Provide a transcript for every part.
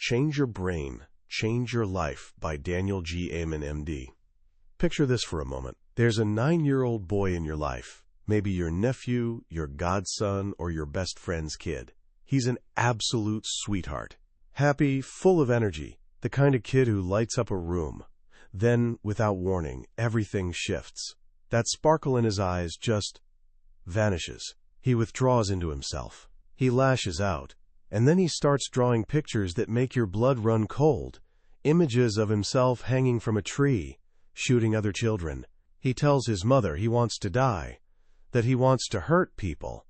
Change Your Brain, Change Your Life by Daniel G. Amen, MD. Picture this for a moment. There's a 9-year-old boy in your life, maybe your nephew, your godson, or your best friend's kid. He's an absolute sweetheart. Happy, full of energy, the kind of kid who lights up a room. Then, without warning, everything shifts. That sparkle in his eyes just vanishes. He withdraws into himself. He lashes out. And then he starts drawing pictures that make your blood run cold. Images of himself hanging from a tree, shooting other children. He tells his mother he wants to die, that he wants to hurt people.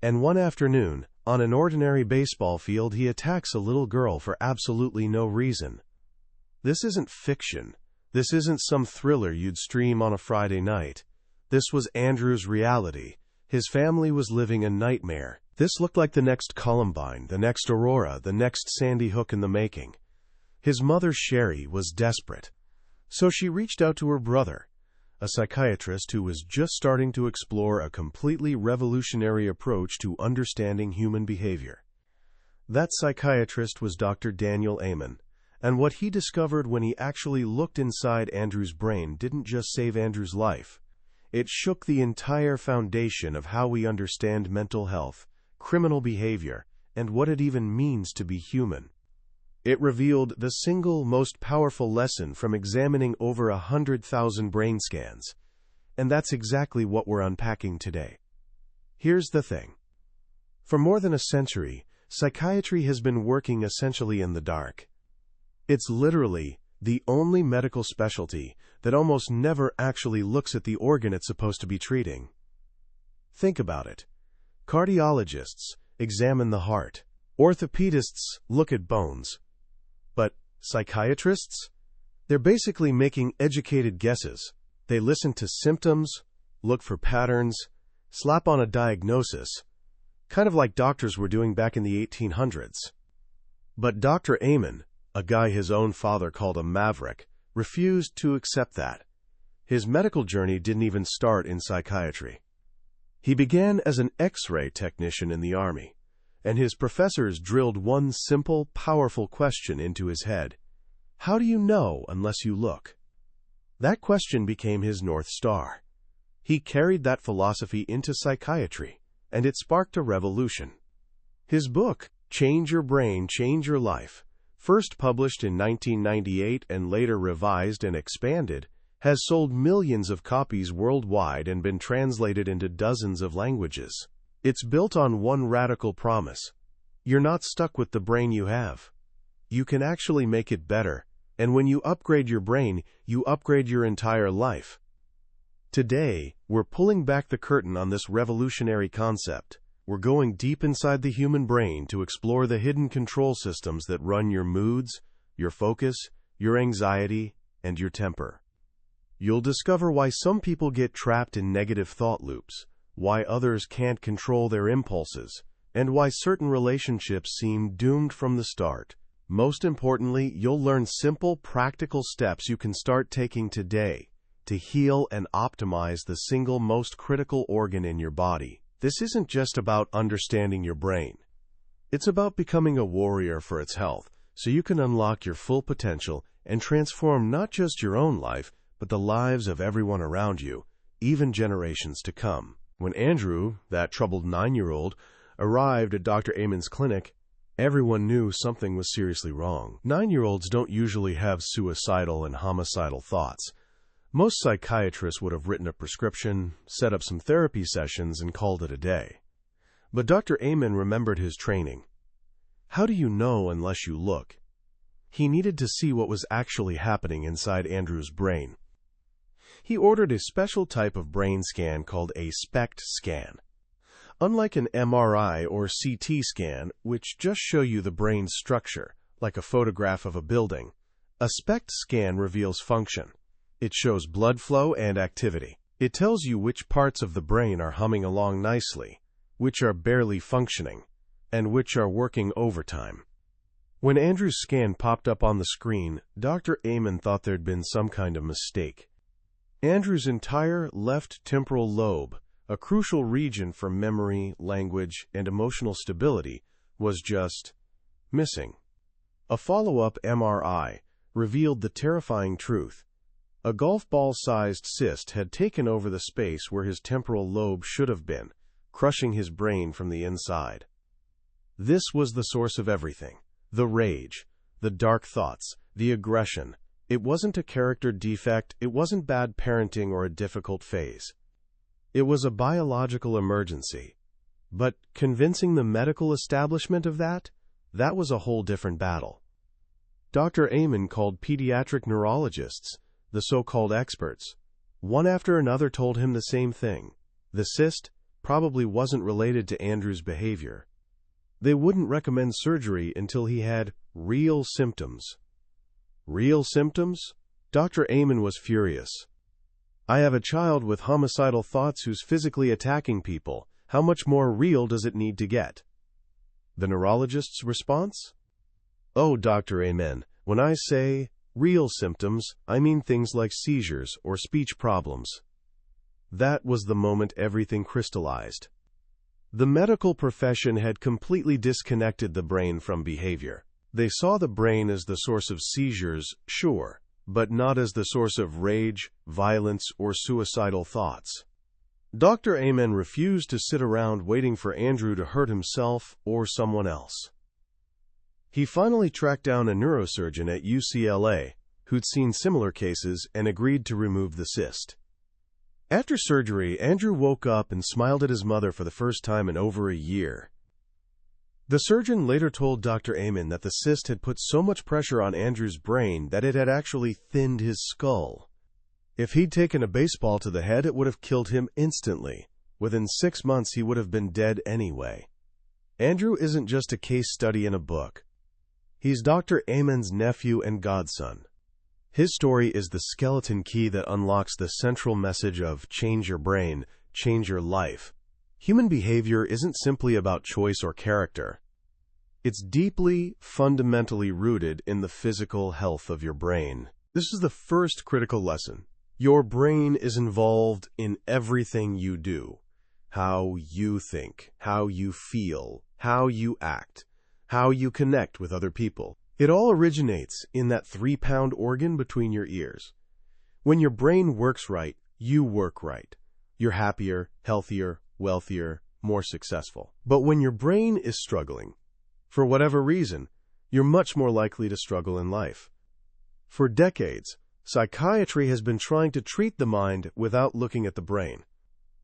And one afternoon, on an ordinary baseball field, he attacks a little girl for absolutely no reason. This isn't fiction. This isn't some thriller you'd stream on a Friday night. This was Andrew's reality. His family was living a nightmare. This looked like the next Columbine, the next Aurora, the next Sandy Hook in the making. His mother, Sherry, was desperate. So she reached out to her brother, a psychiatrist who was just starting to explore a completely revolutionary approach to understanding human behavior. That psychiatrist was Dr. Daniel Amen, and what he discovered when he actually looked inside Andrew's brain didn't just save Andrew's life. It shook the entire foundation of how we understand mental health, criminal behavior, and what it even means to be human. It revealed the single most powerful lesson from examining over 100,000 brain scans. And that's exactly what we're unpacking today. Here's the thing. For more than a century, psychiatry has been working essentially in the dark. It's literally the only medical specialty that almost never actually looks at the organ it's supposed to be treating. Think about it. Cardiologists examine the heart. Orthopedists look at bones. But psychiatrists? They're basically making educated guesses. They listen to symptoms, look for patterns, slap on a diagnosis, kind of like doctors were doing back in the 1800s. But Dr. Amen, a guy his own father called a maverick, refused to accept that. His medical journey didn't even start in psychiatry. He began as an X-ray technician in the Army, and his professors drilled one simple, powerful question into his head. How do you know unless you look? That question became his North Star. He carried that philosophy into psychiatry, and it sparked a revolution. His book, Change Your Brain, Change Your Life, first published in 1998 and later revised and expanded, has sold millions of copies worldwide and been translated into dozens of languages. It's built on one radical promise. You're not stuck with the brain you have. You can actually make it better, and when you upgrade your brain, you upgrade your entire life. Today, we're pulling back the curtain on this revolutionary concept. We're going deep inside the human brain to explore the hidden control systems that run your moods, your focus, your anxiety, and your temper. You'll discover why some people get trapped in negative thought loops, why others can't control their impulses, and why certain relationships seem doomed from the start. Most importantly, you'll learn simple, practical steps you can start taking today to heal and optimize the single most critical organ in your body. This isn't just about understanding your brain. It's about becoming a warrior for its health, so you can unlock your full potential and transform not just your own life, but the lives of everyone around you, even generations to come. When Andrew, that troubled 9-year-old, arrived at Dr. Amen's clinic, everyone knew something was seriously wrong. 9-year-olds don't usually have suicidal and homicidal thoughts. Most psychiatrists would have written a prescription, set up some therapy sessions, and called it a day. But Dr. Amen remembered his training. How do you know unless you look? He needed to see what was actually happening inside Andrew's brain. He ordered a special type of brain scan called a SPECT scan. Unlike an MRI or CT scan, which just show you the brain's structure, like a photograph of a building, a SPECT scan reveals function. It shows blood flow and activity. It tells you which parts of the brain are humming along nicely, which are barely functioning, and which are working overtime. When Andrew's scan popped up on the screen, Dr. Amen thought there'd been some kind of mistake. Andrew's entire left temporal lobe, a crucial region for memory, language, and emotional stability, was just missing. A follow-up MRI revealed the terrifying truth. A golf ball-sized cyst had taken over the space where his temporal lobe should have been, crushing his brain from the inside. This was the source of everything. The rage, the dark thoughts, the aggression. It wasn't a character defect, it wasn't bad parenting or a difficult phase. It was a biological emergency. But convincing the medical establishment of that was a whole different battle. Dr. Amen called pediatric neurologists, the so-called experts. One after another told him the same thing. The cyst probably wasn't related to Andrew's behavior. They wouldn't recommend surgery until he had real symptoms. Real symptoms? Dr. Amen was furious. I have a child with homicidal thoughts who's physically attacking people. How much more real does it need to get? The neurologist's response? Oh, Dr. Amen, when I say real symptoms, I mean things like seizures or speech problems. That was the moment everything crystallized. The medical profession had completely disconnected the brain from behavior. They saw the brain as the source of seizures, sure, but not as the source of rage, violence, or suicidal thoughts. Dr. Amen refused to sit around waiting for Andrew to hurt himself or someone else. He finally tracked down a neurosurgeon at UCLA who'd seen similar cases and agreed to remove the cyst. After surgery, Andrew woke up and smiled at his mother for the first time in over a year. The surgeon later told Dr. Amen that the cyst had put so much pressure on Andrew's brain that it had actually thinned his skull. If he'd taken a baseball to the head, it would have killed him instantly. Within 6 months, he would have been dead anyway. Andrew isn't just a case study in a book. He's Dr. Amen's nephew and godson. His story is the skeleton key that unlocks the central message of change your brain, change your life. Human behavior isn't simply about choice or character. It's deeply, fundamentally rooted in the physical health of your brain. This is the first critical lesson. Your brain is involved in everything you do. How you think, how you feel, how you act, how you connect with other people. It all originates in that 3-pound organ between your ears. When your brain works right, you work right. You're happier, healthier, wealthier, more successful. But when your brain is struggling, for whatever reason, you're much more likely to struggle in life. For decades, psychiatry has been trying to treat the mind without looking at the brain.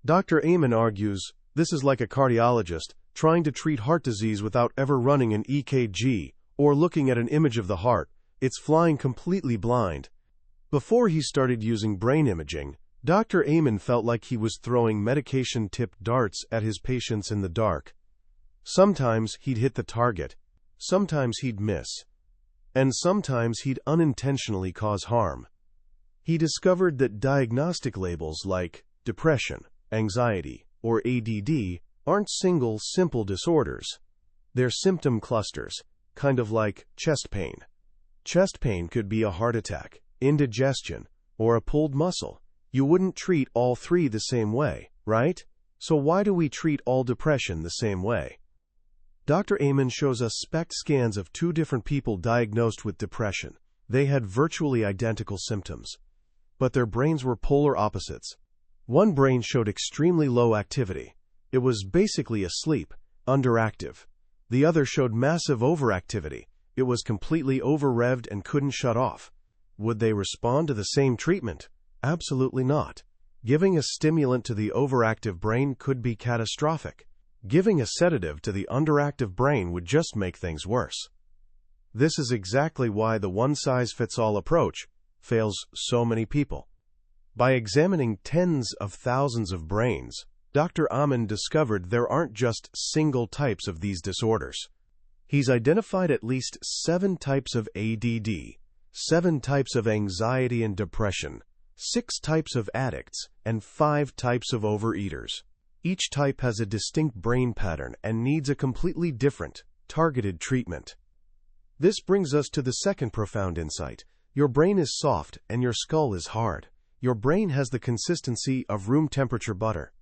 Dr. Amen argues this is like a cardiologist trying to treat heart disease without ever running an EKG or looking at an image of the heart. It's flying completely blind. Before he started using brain imaging, Dr. Amen felt like he was throwing medication-tipped darts at his patients in the dark. Sometimes he'd hit the target, sometimes he'd miss, and sometimes he'd unintentionally cause harm. He discovered that diagnostic labels like depression, anxiety, or ADD aren't single, simple disorders. They're symptom clusters, kind of like chest pain. Chest pain could be a heart attack, indigestion, or a pulled muscle. You wouldn't treat all three the same way, right? So why do we treat all depression the same way? Dr. Amen shows us SPECT scans of 2 different people diagnosed with depression. They had virtually identical symptoms, but their brains were polar opposites. One brain showed extremely low activity. It was basically asleep, underactive. The other showed massive overactivity. It was completely over-revved and couldn't shut off. Would they respond to the same treatment? Absolutely not. Giving a stimulant to the overactive brain could be catastrophic. Giving a sedative to the underactive brain would just make things worse. This is exactly why the one-size-fits-all approach fails so many people. By examining tens of thousands of brains, Dr. Amen discovered there aren't just single types of these disorders. He's identified at least 7 types of ADD, 7 types of anxiety and depression, 6 types of addicts, and 5 types of overeaters. Each type has a distinct brain pattern and needs a completely different, targeted treatment. This brings us to the second profound insight. Your brain is soft and your skull is hard. Your brain has the consistency of room temperature butter.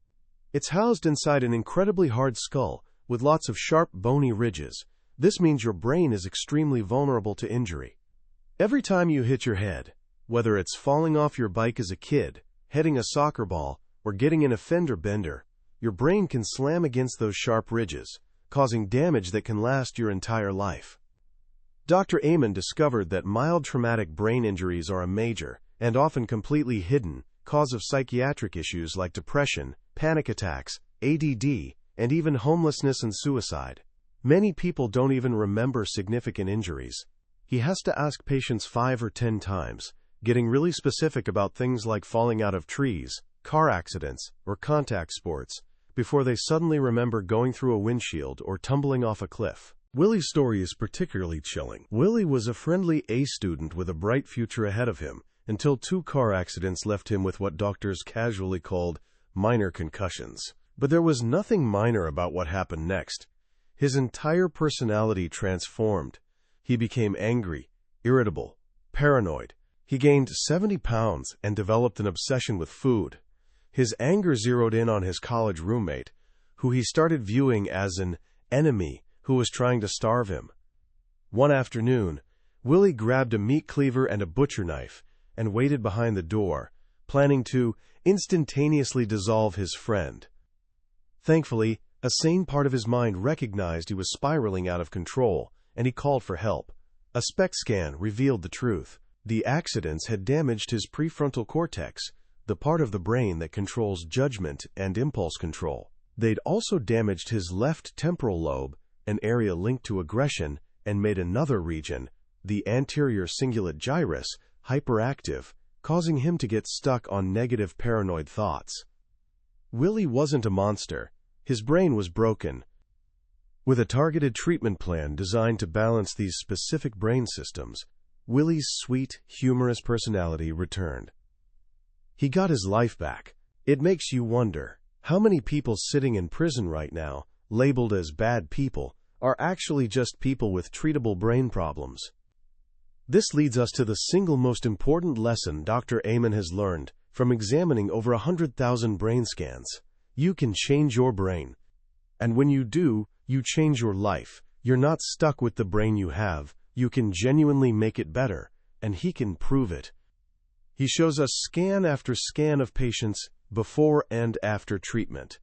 It's housed inside an incredibly hard skull with lots of sharp, bony ridges. This means your brain is extremely vulnerable to injury. Every time you hit your head, whether it's falling off your bike as a kid, hitting a soccer ball, or getting in a fender bender, your brain can slam against those sharp ridges, causing damage that can last your entire life. Dr. Amen discovered that mild traumatic brain injuries are a major, and often completely hidden, cause of psychiatric issues like depression, panic attacks, ADD, and even homelessness and suicide. Many people don't even remember significant injuries. He has to ask patients 5 or 10 times, getting really specific about things like falling out of trees, car accidents, or contact sports, before they suddenly remember going through a windshield or tumbling off a cliff. Willie's story is particularly chilling. Willie was a friendly A student with a bright future ahead of him, until 2 car accidents left him with what doctors casually called minor concussions. But there was nothing minor about what happened next. His entire personality transformed. He became angry, irritable, paranoid. He gained 70 pounds and developed an obsession with food. His anger zeroed in on his college roommate, who he started viewing as an enemy who was trying to starve him. One afternoon, Willie grabbed a meat cleaver and a butcher knife and waited behind the door, planning to instantaneously dissolve his friend. Thankfully, a sane part of his mind recognized he was spiraling out of control, and he called for help. A SPECT scan revealed the truth. The accidents had damaged his prefrontal cortex, the part of the brain that controls judgment and impulse control. They'd also damaged his left temporal lobe, an area linked to aggression, and made another region, the anterior cingulate gyrus, hyperactive, causing him to get stuck on negative paranoid thoughts. Willie wasn't a monster. His brain was broken. With a targeted treatment plan designed to balance these specific brain systems, Willie's sweet, humorous personality returned. He got his life back. It makes you wonder, how many people sitting in prison right now, labeled as bad people, are actually just people with treatable brain problems? This leads us to the single most important lesson Dr. Amen has learned from examining over 100,000 brain scans. You can change your brain. And when you do, you change your life. You're not stuck with the brain you have. You can genuinely make it better, and he can prove it. He shows us scan after scan of patients before and after treatment.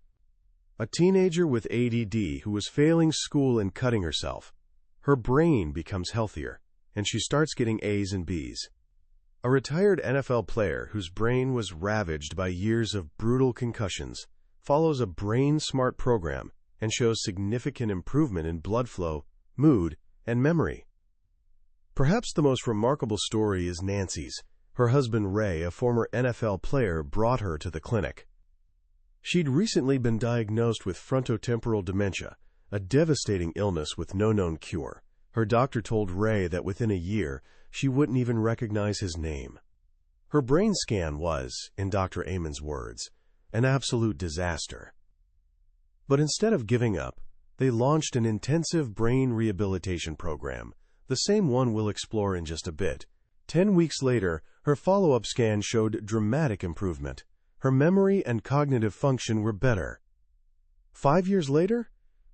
A teenager with ADD who was failing school and cutting herself. Her brain becomes healthier, and she starts getting A's and B's. A retired NFL player whose brain was ravaged by years of brutal concussions follows a brain-smart program and shows significant improvement in blood flow, mood, and memory. Perhaps the most remarkable story is Nancy's. Her husband Ray, a former NFL player, brought her to the clinic. She'd recently been diagnosed with frontotemporal dementia, a devastating illness with no known cure. Her doctor told Ray that within a year, she wouldn't even recognize his name. Her brain scan was, in Dr. Amen's words, an absolute disaster. But instead of giving up, they launched an intensive brain rehabilitation program, the same one we'll explore in just a bit. 10 weeks later, her follow-up scan showed dramatic improvement. Her memory and cognitive function were better. 5 years later,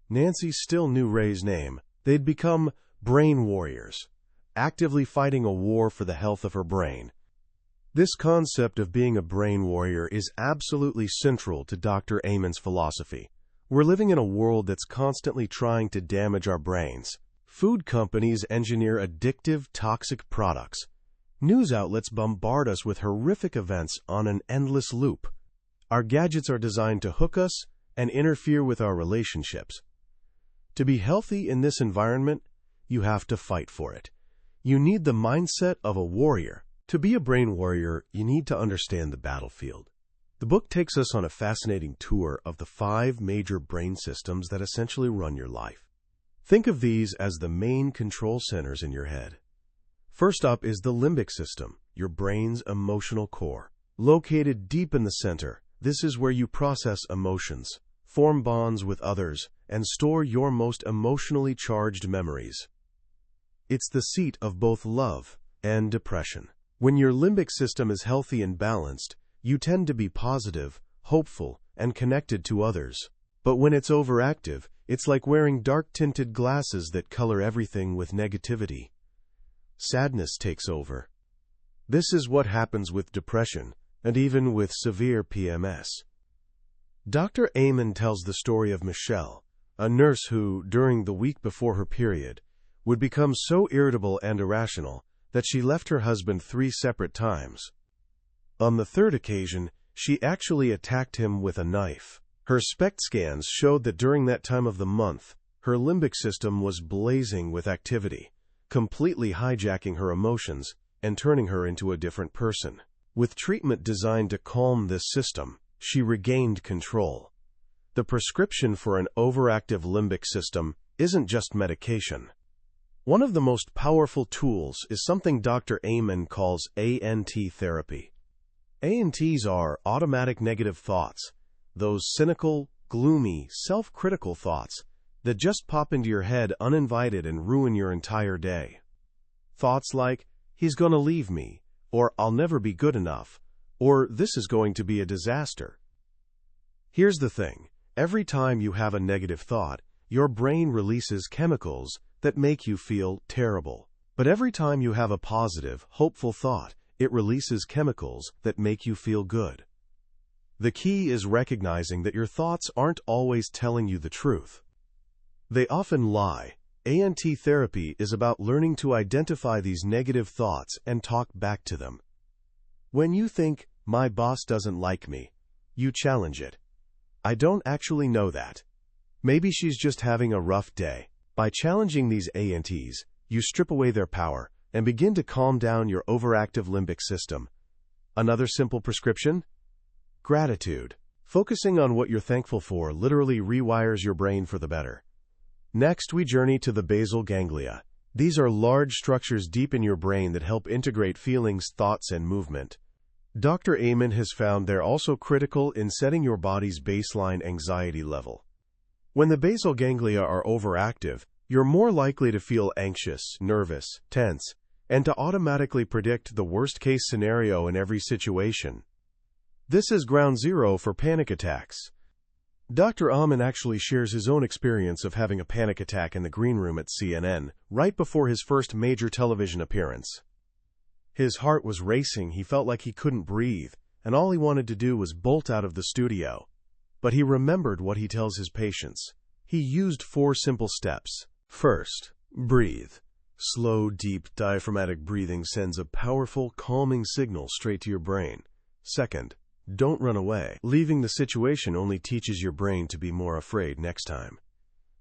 Nancy still knew Ray's name. They'd become brain warriors, actively fighting a war for the health of her brain. This concept of being a brain warrior is absolutely central to Dr. Amen's philosophy. We're living in a world that's constantly trying to damage our brains. Food companies engineer addictive, toxic products. News outlets bombard us with horrific events on an endless loop. Our gadgets are designed to hook us and interfere with our relationships. To be healthy in this environment, you have to fight for it. You need the mindset of a warrior. To be a brain warrior, you need to understand the battlefield. The book takes us on a fascinating tour of the 5 major brain systems that essentially run your life. Think of these as the main control centers in your head. First up is the limbic system, your brain's emotional core. Located deep in the center, this is where you process emotions, form bonds with others, and store your most emotionally charged memories. It's the seat of both love and depression. When your limbic system is healthy and balanced, you tend to be positive, hopeful, and connected to others. But when it's overactive, It's like wearing dark-tinted glasses that color everything with negativity. Sadness takes over. This is what happens with depression, and even with severe PMS. Dr. Amen tells the story of Michelle, a nurse who, during the week before her period, would become so irritable and irrational that she left her husband 3 separate times. On the 3rd occasion, she actually attacked him with a knife. Her SPECT scans showed that during that time of the month, her limbic system was blazing with activity, completely hijacking her emotions and turning her into a different person. With treatment designed to calm this system, she regained control. The prescription for an overactive limbic system isn't just medication. One of the most powerful tools is something Dr. Amen calls ANT therapy. ANTs are automatic negative thoughts, those cynical, gloomy, self-critical thoughts that just pop into your head uninvited and ruin your entire day. Thoughts like, he's going to leave me, or I'll never be good enough, or this is going to be a disaster. Here's the thing. Every time you have a negative thought, your brain releases chemicals that make you feel terrible. But every time you have a positive, hopeful thought, it releases chemicals that make you feel good. The key is recognizing that your thoughts aren't always telling you the truth. They often lie. ANT therapy is about learning to identify these negative thoughts and talk back to them. When you think, my boss doesn't like me, you challenge it. I don't actually know that. Maybe she's just having a rough day. By challenging these ANTs, you strip away their power and begin to calm down your overactive limbic system. Another simple prescription? Gratitude. Focusing on what you're thankful for literally rewires your brain for the better. Next, we journey to the basal ganglia. These are large structures deep in your brain that help integrate feelings, thoughts, and movement. Dr. Amen has found they're also critical in setting your body's baseline anxiety level. When the basal ganglia are overactive, you're more likely to feel anxious, nervous, tense, and to automatically predict the worst-case scenario in every situation. This is ground zero for panic attacks. Dr. Amen actually shares his own experience of having a panic attack in the green room at CNN, right before his first major television appearance. His heart was racing, he felt like he couldn't breathe, and all he wanted to do was bolt out of the studio. But he remembered what he tells his patients. He used 4 simple steps. First, breathe. Slow, deep, diaphragmatic breathing sends a powerful, calming signal straight to your brain. Second, don't run away. Leaving the situation only teaches your brain to be more afraid next time.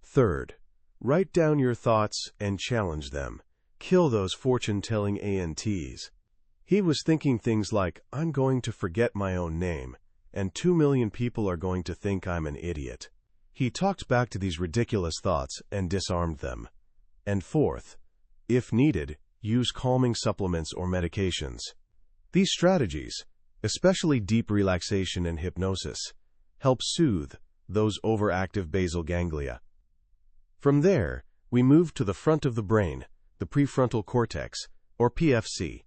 Third, write down your thoughts and challenge them. Kill those fortune-telling ANTs. He was thinking things like, I'm going to forget my own name, and 2 million people are going to think I'm an idiot. He talked back to these ridiculous thoughts and disarmed them. And fourth, if needed, use calming supplements or medications. These strategies, especially deep relaxation and hypnosis, help soothe those overactive basal ganglia. From there, we move to the front of the brain, the prefrontal cortex, or PFC.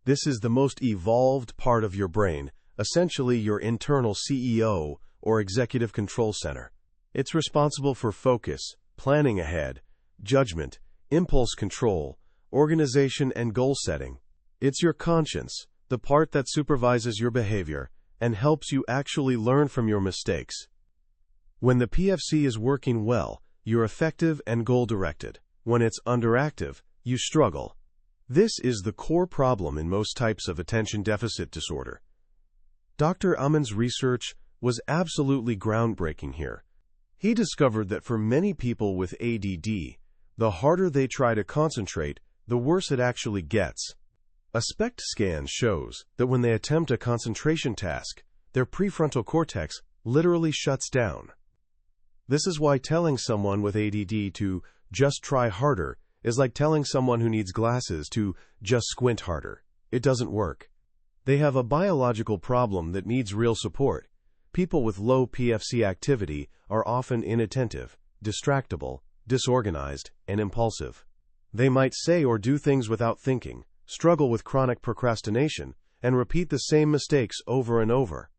This is the most evolved part of your brain, essentially your internal CEO or executive control center. It's responsible for focus, planning ahead, judgment, impulse control, organization, and goal setting. It's your conscience, the part that supervises your behavior and helps you actually learn from your mistakes. When the PFC is working well, you're effective and goal-directed. When it's underactive, you struggle. This is the core problem in most types of attention deficit disorder. Dr. Amen's research was absolutely groundbreaking here. He discovered that for many people with ADD, the harder they try to concentrate, the worse it actually gets. A SPECT scan shows that when they attempt a concentration task, their prefrontal cortex literally shuts down. This is why telling someone with ADD to just try harder is like telling someone who needs glasses to just squint harder. It doesn't work. They have a biological problem that needs real support. People with low PFC activity are often inattentive, distractible, disorganized, and impulsive. They might say or do things without thinking, struggle with chronic procrastination, and repeat the same mistakes over and over.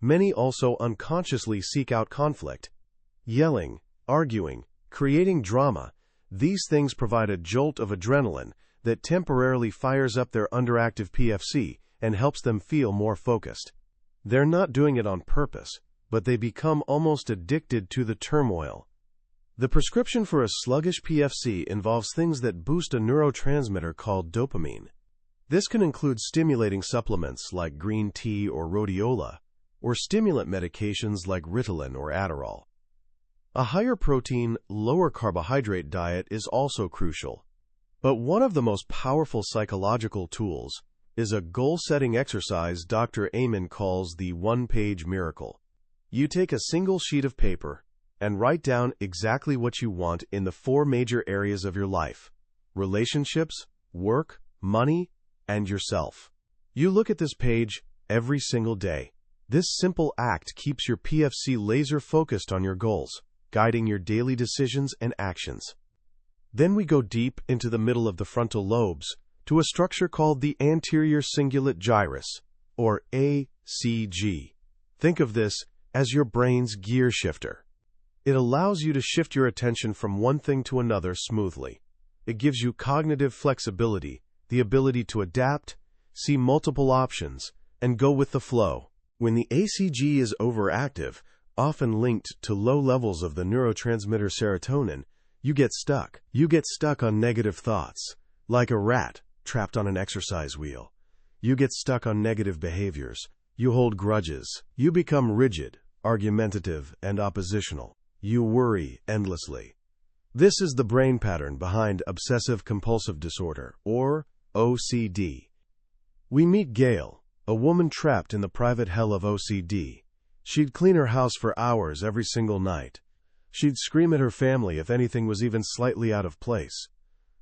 Many also unconsciously seek out conflict. Yelling, arguing, creating drama. These things provide a jolt of adrenaline that temporarily fires up their underactive PFC and helps them feel more focused. They're not doing it on purpose, but they become almost addicted to the turmoil. The prescription for a sluggish PFC involves things that boost a neurotransmitter called dopamine. This can include stimulating supplements like green tea or rhodiola, or stimulant medications like Ritalin or Adderall. A higher protein, lower carbohydrate diet is also crucial. But one of the most powerful psychological tools is a goal-setting exercise Dr. Amen calls the one-page miracle. You take a single sheet of paper and write down exactly what you want in the 4 major areas of your life: relationships, work, money, and yourself. You look at this page every single day. This simple act keeps your PFC laser-focused on your goals, guiding your daily decisions and actions. Then we go deep into the middle of the frontal lobes to a structure called the anterior cingulate gyrus, or ACG. Think of this as your brain's gear shifter. It allows you to shift your attention from one thing to another smoothly. It gives you cognitive flexibility, the ability to adapt, see multiple options, and go with the flow. When the ACG is overactive, often linked to low levels of the neurotransmitter serotonin, you get stuck. You get stuck on negative thoughts, like a rat trapped on an exercise wheel. You get stuck on negative behaviors. You hold grudges. You become rigid, argumentative, and oppositional. You worry endlessly. This is the brain pattern behind obsessive-compulsive disorder, or OCD. We meet Gail, a woman trapped in the private hell of OCD. She'd clean her house for hours every single night. She'd scream at her family if anything was even slightly out of place.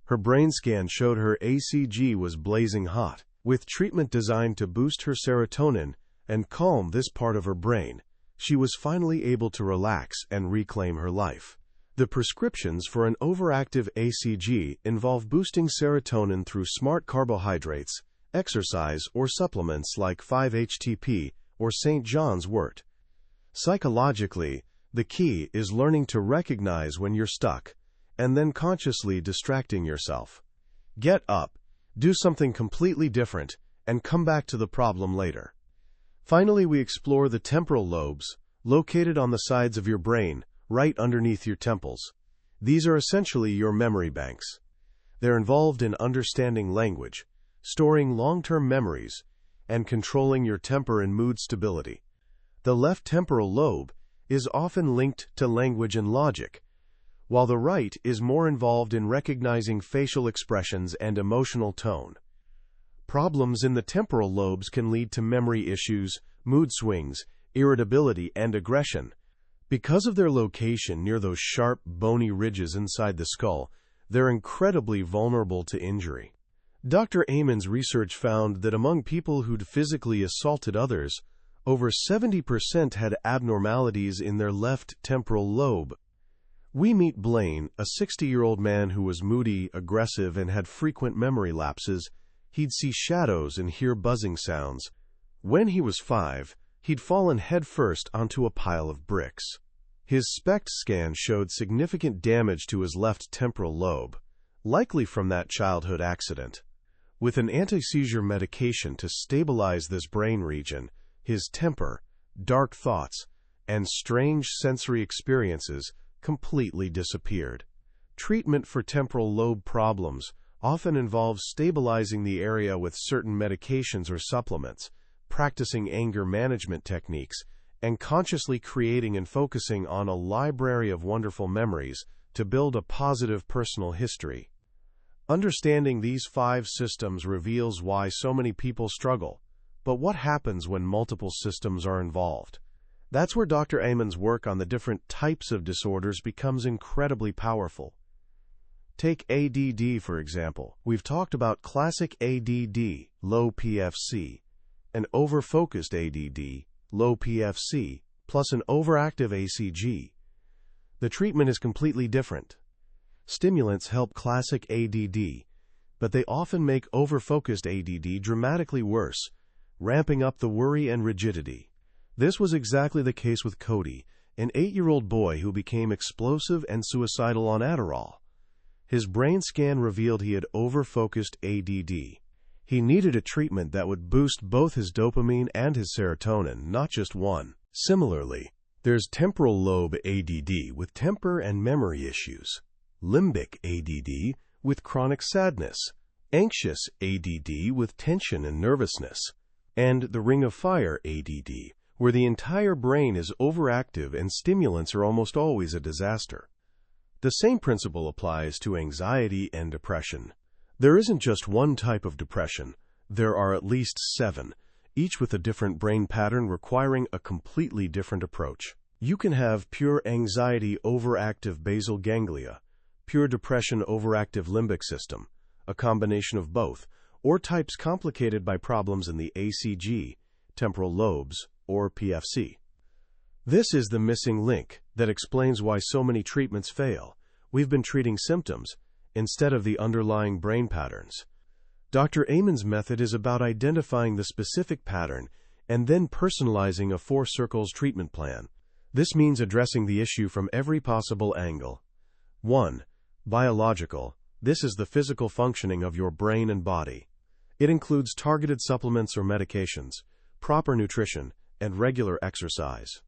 Her brain scan showed her ACG was blazing hot. With treatment designed to boost her serotonin and calm this part of her brain, she was finally able to relax and reclaim her life. The prescriptions for an overactive ACG involve boosting serotonin through smart carbohydrates, exercise, or supplements like 5-HTP or St. John's wort. Psychologically, the key is learning to recognize when you're stuck and then consciously distracting yourself. Get up, do something completely different, and come back to the problem later. Finally, we explore the temporal lobes, located on the sides of your brain, right underneath your temples. These are essentially your memory banks. They're involved in understanding language, storing long-term memories, and controlling your temper and mood stability. The left temporal lobe is often linked to language and logic, while the right is more involved in recognizing facial expressions and emotional tone. Problems in the temporal lobes can lead to memory issues, mood swings, irritability, and aggression. Because of their location near those sharp, bony ridges inside the skull, they're incredibly vulnerable to injury. Dr. Amen's research found that among people who'd physically assaulted others, over 70% had abnormalities in their left temporal lobe. We meet Blaine, a 60-year-old man who was moody, aggressive, and had frequent memory lapses. He'd see shadows and hear buzzing sounds. When he was 5, he'd fallen headfirst onto a pile of bricks. His SPECT scan showed significant damage to his left temporal lobe, likely from that childhood accident. With an anti-seizure medication to stabilize this brain region, his temper, dark thoughts, and strange sensory experiences completely disappeared. Treatment for temporal lobe problems often involves stabilizing the area with certain medications or supplements, practicing anger management techniques, and consciously creating and focusing on a library of wonderful memories to build a positive personal history. Understanding these 5 systems reveals why so many people struggle. But what happens when multiple systems are involved? That's where Dr. Amen's work on the different types of disorders becomes incredibly powerful. Take ADD, for example. We've talked about classic ADD, low PFC, and overfocused ADD, low PFC, plus an overactive ACG. The treatment is completely different. Stimulants help classic ADD, but they often make overfocused ADD dramatically worse, ramping up the worry and rigidity. This was exactly the case with Cody, an 8-year-old boy who became explosive and suicidal on Adderall. His brain scan revealed he had over-focused ADD. He needed a treatment that would boost both his dopamine and his serotonin, not just one. Similarly, there's temporal lobe ADD with temper and memory issues, limbic ADD with chronic sadness, anxious ADD with tension and nervousness, and the ring of fire ADD, where the entire brain is overactive and stimulants are almost always a disaster. The same principle applies to anxiety and depression. There isn't just one type of depression. There are at least 7, each with a different brain pattern requiring a completely different approach. You can have pure anxiety overactive basal ganglia, pure depression overactive limbic system, a combination of both, or types complicated by problems in the ACG, temporal lobes, or PFC. This is the missing link that explains why so many treatments fail. We've been treating symptoms instead of the underlying brain patterns. Dr. Amen's method is about identifying the specific pattern and then personalizing a 4 circles treatment plan. This means addressing the issue from every possible angle. 1. Biological. This is the physical functioning of your brain and body. It includes targeted supplements or medications, proper nutrition, and regular exercise.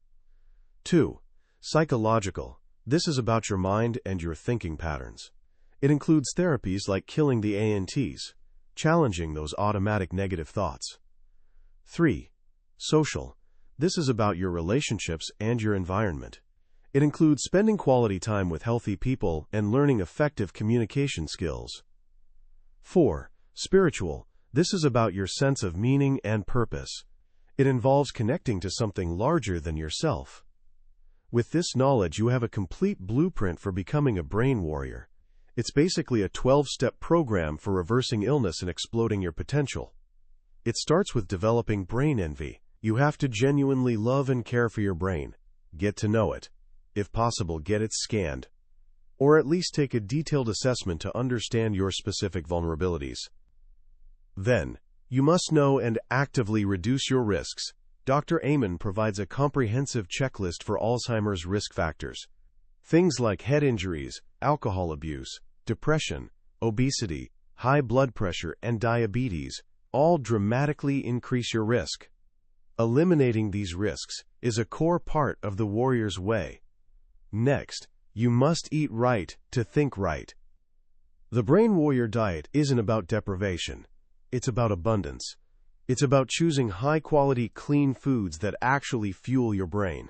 2. Psychological. This is about your mind and your thinking patterns. It includes therapies like killing the ANTs, challenging those automatic negative thoughts. 3. Social. This is about your relationships and your environment. It includes spending quality time with healthy people and learning effective communication skills. 4. Spiritual. This is about your sense of meaning and purpose. It involves connecting to something larger than yourself. With this knowledge, you have a complete blueprint for becoming a brain warrior. It's basically a 12-step program for reversing illness and exploding your potential. It starts with developing brain envy. You have to genuinely love and care for your brain. Get to know it. If possible, get it scanned. Or at least take a detailed assessment to understand your specific vulnerabilities. Then, you must know and actively reduce your risks. Dr. Amen provides a comprehensive checklist for Alzheimer's risk factors. Things like head injuries, alcohol abuse, depression, obesity, high blood pressure, and diabetes all dramatically increase your risk. Eliminating these risks is a core part of the warrior's way. Next, you must eat right to think right. The Brain Warrior diet isn't about deprivation. It's about abundance. It's about choosing high-quality, clean foods that actually fuel your brain.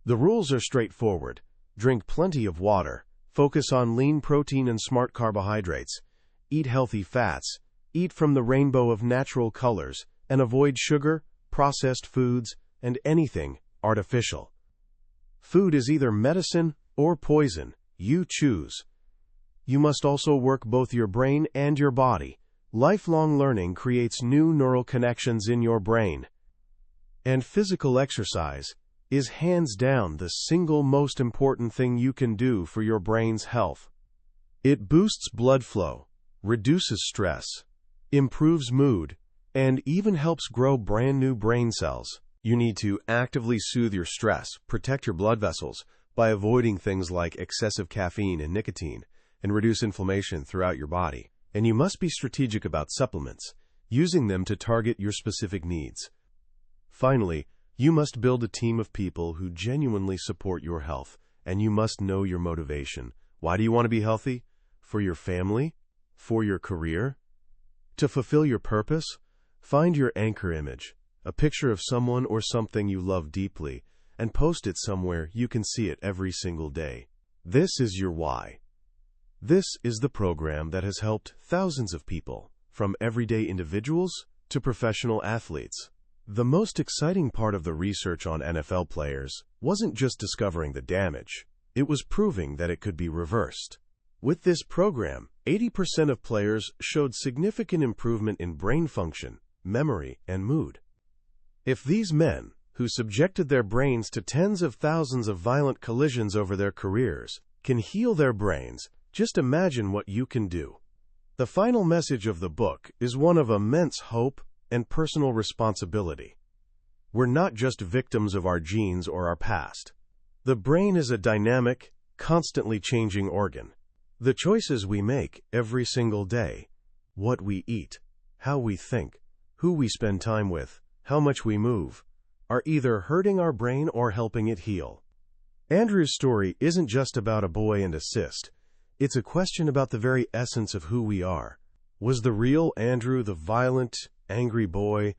The rules are straightforward. Drink plenty of water. Focus on lean protein and smart carbohydrates. Eat healthy fats. Eat from the rainbow of natural colors. And avoid sugar, processed foods, and anything artificial. Food is either medicine or poison. You choose. You must also work both your brain and your body. Lifelong learning creates new neural connections in your brain. And physical exercise is hands down the single most important thing you can do for your brain's health. It boosts blood flow, reduces stress, improves mood, and even helps grow brand new brain cells. You need to actively soothe your stress, protect your blood vessels by avoiding things like excessive caffeine and nicotine, and reduce inflammation throughout your body. And you must be strategic about supplements, using them to target your specific needs. Finally, you must build a team of people who genuinely support your health, and you must know your motivation. Why do you want to be healthy? For your family? For your career? To fulfill your purpose? Find your anchor image, a picture of someone or something you love deeply, and post it somewhere you can see it every single day. This is your why. This is the program that has helped thousands of people, from everyday individuals to professional athletes. The most exciting part of the research on NFL players wasn't just discovering the damage, it was proving that it could be reversed. With this program, 80% of players showed significant improvement in brain function, memory, and mood. If these men, who subjected their brains to tens of thousands of violent collisions over their careers, can heal their brains, just imagine what you can do. The final message of the book is one of immense hope and personal responsibility. We're not just victims of our genes or our past. The brain is a dynamic, constantly changing organ. The choices we make every single day, what we eat, how we think, who we spend time with, how much we move, are either hurting our brain or helping it heal. Andrew's story isn't just about a boy and a cyst. It's a question about the very essence of who we are. Was the real Andrew the violent, angry boy,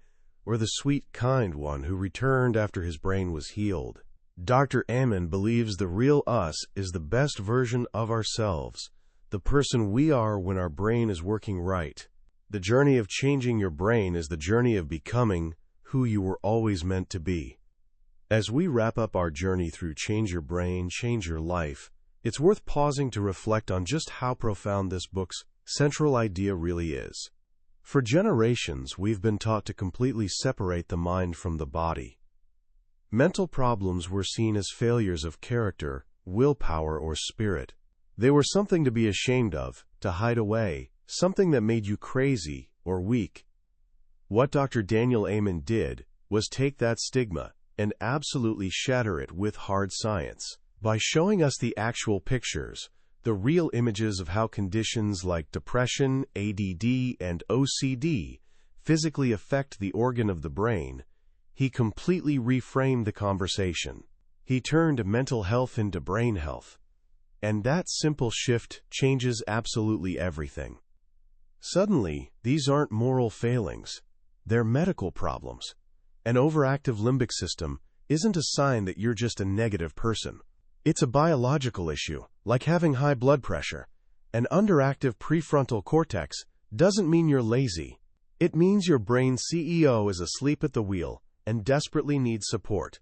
or the sweet, kind one who returned after his brain was healed? Dr. Amen believes the real us is the best version of ourselves, the person we are when our brain is working right. The journey of changing your brain is the journey of becoming who you were always meant to be. As we wrap up our journey through Change Your Brain, Change Your Life, it's worth pausing to reflect on just how profound this book's central idea really is. For generations, we've been taught to completely separate the mind from the body. Mental problems were seen as failures of character, willpower, or spirit. They were something to be ashamed of, to hide away, something that made you crazy or weak. What Dr. Daniel Amen did was take that stigma and absolutely shatter it with hard science. By showing us the actual pictures, the real images of how conditions like depression, ADD, and OCD physically affect the organ of the brain, he completely reframed the conversation. He turned mental health into brain health. And that simple shift changes absolutely everything. Suddenly, these aren't moral failings. They're medical problems. An overactive limbic system isn't a sign that you're just a negative person. It's a biological issue, like having high blood pressure. An underactive prefrontal cortex doesn't mean you're lazy. It means your brain's CEO is asleep at the wheel and desperately needs support.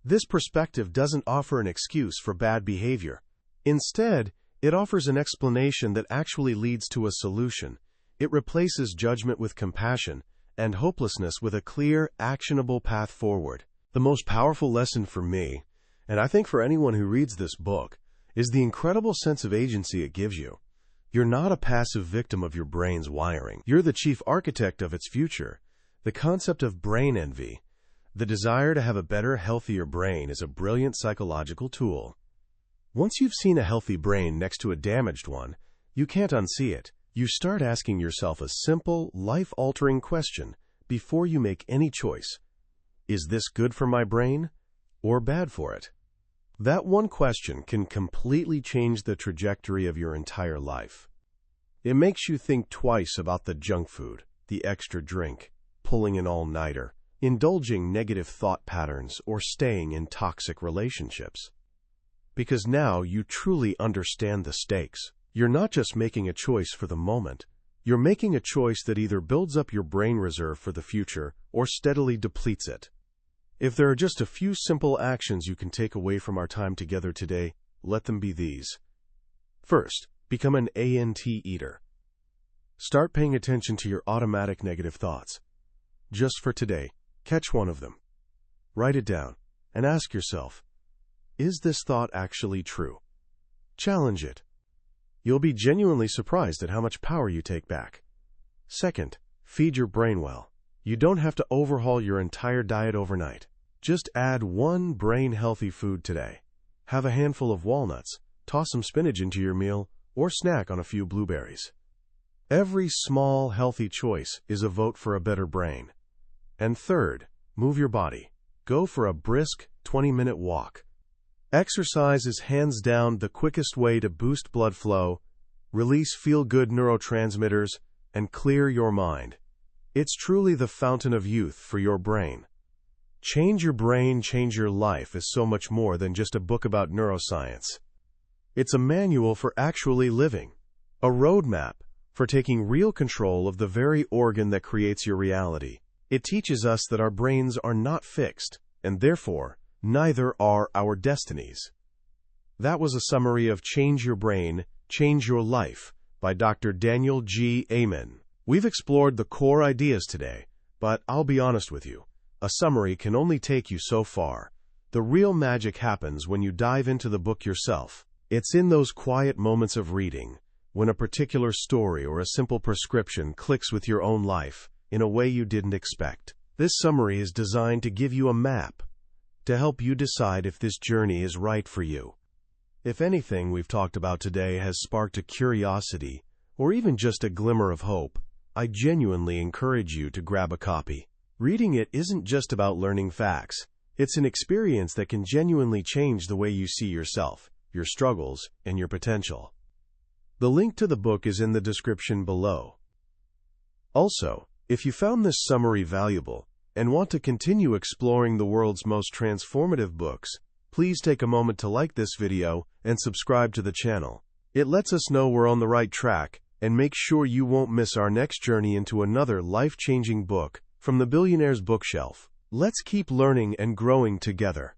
This perspective doesn't offer an excuse for bad behavior. Instead, it offers an explanation that actually leads to a solution. It replaces judgment with compassion and hopelessness with a clear, actionable path forward. The most powerful lesson for me, and I think for anyone who reads this book, is the incredible sense of agency it gives you. You're not a passive victim of your brain's wiring. You're the chief architect of its future. The concept of brain envy, the desire to have a better, healthier brain, is a brilliant psychological tool. Once you've seen a healthy brain next to a damaged one, you can't unsee it. You start asking yourself a simple, life-altering question before you make any choice. Is this good for my brain or bad for it? That one question can completely change the trajectory of your entire life. It makes you think twice about the junk food, the extra drink, pulling an all-nighter, indulging negative thought patterns, or staying in toxic relationships. Because now you truly understand the stakes. You're not just making a choice for the moment. You're making a choice that either builds up your brain reserve for the future or steadily depletes it. If there are just a few simple actions you can take away from our time together today, let them be these. First, become an ANT eater. Start paying attention to your automatic negative thoughts. Just for today, catch one of them. Write it down and ask yourself, is this thought actually true? Challenge it. You'll be genuinely surprised at how much power you take back. Second, feed your brain well. You don't have to overhaul your entire diet overnight. Just add one brain-healthy food today. Have a handful of walnuts, toss some spinach into your meal, or snack on a few blueberries. Every small, healthy choice is a vote for a better brain. And third, move your body. Go for a brisk 20-minute walk. Exercise is hands down the quickest way to boost blood flow, release feel-good neurotransmitters, and clear your mind. It's truly the fountain of youth for your brain. Change Your Brain, Change Your Life is so much more than just a book about neuroscience. It's a manual for actually living, a roadmap for taking real control of the very organ that creates your reality. It teaches us that our brains are not fixed, and therefore, neither are our destinies. That was a summary of Change Your Brain, Change Your Life by Dr. Daniel G. Amen. We've explored the core ideas today, but I'll be honest with you, a summary can only take you so far. The real magic happens when you dive into the book yourself. It's in those quiet moments of reading, when a particular story or a simple prescription clicks with your own life in a way you didn't expect. This summary is designed to give you a map, to help you decide if this journey is right for you. If anything we've talked about today has sparked a curiosity, or even just a glimmer of hope, I genuinely encourage you to grab a copy. Reading it isn't just about learning facts. It's an experience that can genuinely change the way you see yourself, your struggles, and your potential. The link to the book is in the description below. Also, if you found this summary valuable and want to continue exploring the world's most transformative books, please take a moment to like this video and subscribe to the channel. It lets us know we're on the right track, and make sure you won't miss our next journey into another life-changing book from the Billionaire's Bookshelf. Let's keep learning and growing together.